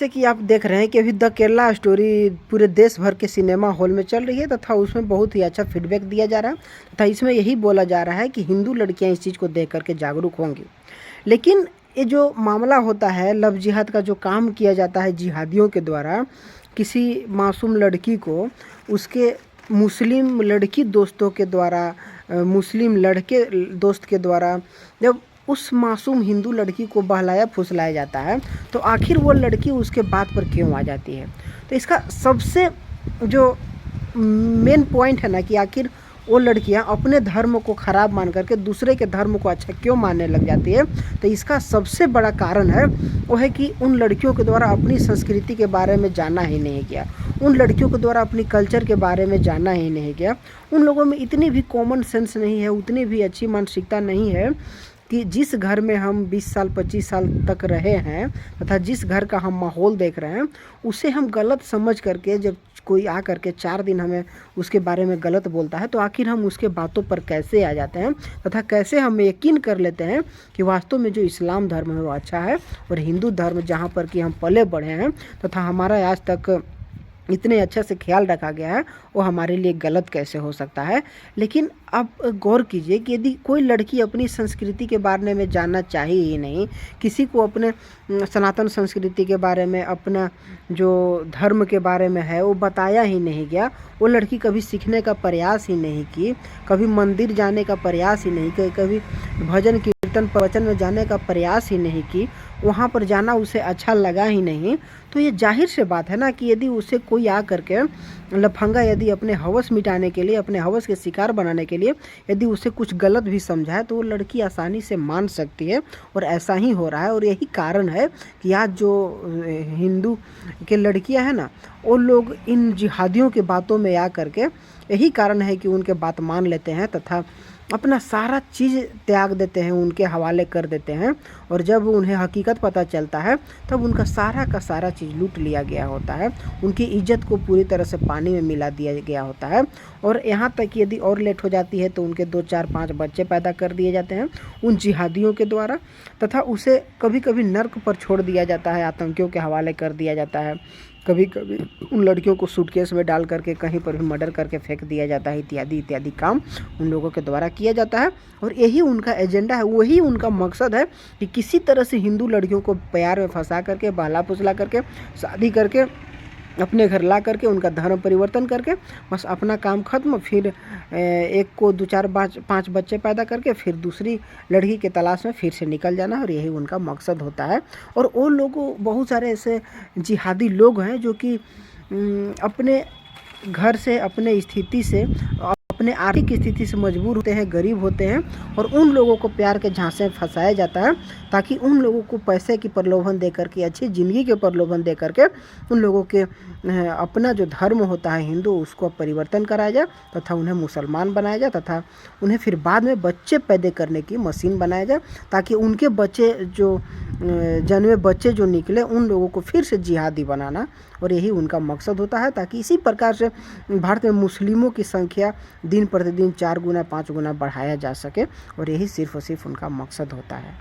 जैसे कि आप देख रहे हैं कि अभी द केरला स्टोरी पूरे देश भर के सिनेमा हॉल में चल रही है तथा उसमें बहुत ही अच्छा फीडबैक दिया जा रहा है तथा इसमें यही बोला जा रहा है कि हिंदू लड़कियां इस चीज़ को देख करके जागरूक होंगी। लेकिन ये जो मामला होता है लव जिहाद का जो काम किया जाता है जिहादियों के द्वारा किसी मासूम लड़की को उसके मुस्लिम लड़की दोस्तों के द्वारा मुस्लिम लड़के दोस्त के द्वारा जब उस मासूम हिंदू लड़की को बहलाया फुसलाया जाता है तो आखिर वो लड़की उसके बात पर क्यों आ जाती है। तो इसका सबसे जो मेन पॉइंट है ना कि आखिर वो लड़कियां अपने धर्म को ख़राब मान करके दूसरे के धर्म को अच्छा क्यों मानने लग जाती है। तो इसका सबसे बड़ा कारण है वो है कि उन लड़कियों के द्वारा अपनी संस्कृति के बारे में जाना ही नहीं गया, उन लड़कियों के द्वारा अपनी कल्चर के बारे में जाना ही नहीं गया। उन लोगों में इतनी भी कॉमन सेंस नहीं है, उतनी भी अच्छी मानसिकता नहीं है कि जिस घर में हम 20 साल 25 साल तक रहे हैं तथा जिस घर का हम माहौल देख रहे हैं उसे हम गलत समझ करके जब कोई आ करके 4 दिन हमें उसके बारे में गलत बोलता है तो आखिर हम उसके बातों पर कैसे आ जाते हैं तथा कैसे हम यकीन कर लेते हैं कि वास्तव में जो इस्लाम धर्म है वो अच्छा है और हिंदू धर्म जहाँ पर कि हम पले बढ़े हैं तथा हमारा आज तक इतने अच्छे से ख्याल रखा गया है वो हमारे लिए गलत कैसे हो सकता है। लेकिन अब गौर कीजिए कि यदि कोई लड़की अपनी संस्कृति के बारे में जानना चाहिए ही नहीं, किसी को अपने सनातन संस्कृति के बारे में अपना जो धर्म के बारे में है वो बताया ही नहीं गया, वो लड़की कभी सीखने का प्रयास ही नहीं की, कभी मंदिर जाने का प्रयास ही नहीं की, कभी भजन कीर्तन प्रवचन में जाने का प्रयास ही नहीं की, वहाँ पर जाना उसे अच्छा लगा ही नहीं, तो ये जाहिर से बात है ना कि यदि उसे कोई आ करके लफंगा यदि अपने हवस मिटाने के लिए अपने हवस के शिकार बनाने के लिए यदि उसे कुछ गलत भी समझाए तो वो लड़की आसानी से मान सकती है और ऐसा ही हो रहा है। और यही कारण है कि आज जो हिंदू के लड़कियां हैं ना वो लोग इन जिहादियों के बातों में आ करके यही कारण है कि उनके बात मान लेते हैं तथा अपना सारा चीज़ त्याग देते हैं, उनके हवाले कर देते हैं और जब उन्हें हकीकत पता चलता है तब उनका सारा का सारा चीज़ लूट लिया गया होता है, उनकी इज्जत को पूरी तरह से पानी में मिला दिया गया होता है। और यहाँ तक यदि और लेट हो जाती है तो उनके 2 4 5 बच्चे पैदा कर दिए जाते हैं उन जिहादियों के द्वारा तथा उसे कभी कभी नर्क पर छोड़ दिया जाता है, आतंकियों के हवाले कर दिया जाता है, कभी कभी उन लड़कियों को सूटकेस में डाल करके कहीं पर भी मर्डर करके फेंक दिया जाता है, इत्यादि इत्यादि काम उन लोगों के द्वारा किया जाता है। और यही उनका एजेंडा है, वही उनका मकसद है कि किसी तरह से हिंदू लड़कियों को प्यार में फंसा करके बहला फुसला करके शादी करके अपने घर ला करके उनका धर्म परिवर्तन करके बस अपना काम खत्म, फिर एक को 2 4 5 बच्चे पैदा करके फिर दूसरी लड़की के तलाश में फिर से निकल जाना, और यही उनका मकसद होता है। और वो लोगों बहुत सारे ऐसे जिहादी लोग हैं जो कि अपने घर से अपने स्थिति से अपने आर्थिक स्थिति से मजबूर होते हैं, गरीब होते हैं और उन लोगों को प्यार के झांसे में फंसाया जाता है ताकि उन लोगों को पैसे की प्रलोभन दे करके अच्छी ज़िंदगी के प्रलोभन दे करके उन लोगों के अपना जो धर्म होता है हिंदू उसको परिवर्तन कराया जाए तथा उन्हें मुसलमान बनाया जाए तथा उन्हें फिर बाद में बच्चे पैदा करने की मशीन बनाया जाए ताकि उनके बच्चे जो जन्मे बच्चे जो निकले उन लोगों को फिर से जिहादी बनाना, और यही उनका मकसद होता है ताकि इसी प्रकार से भारत में मुस्लिमों की संख्या दिन प्रतिदिन 4 गुना 5 गुना बढ़ाया जा सके, और यही सिर्फ और सिर्फ उनका मकसद होता है।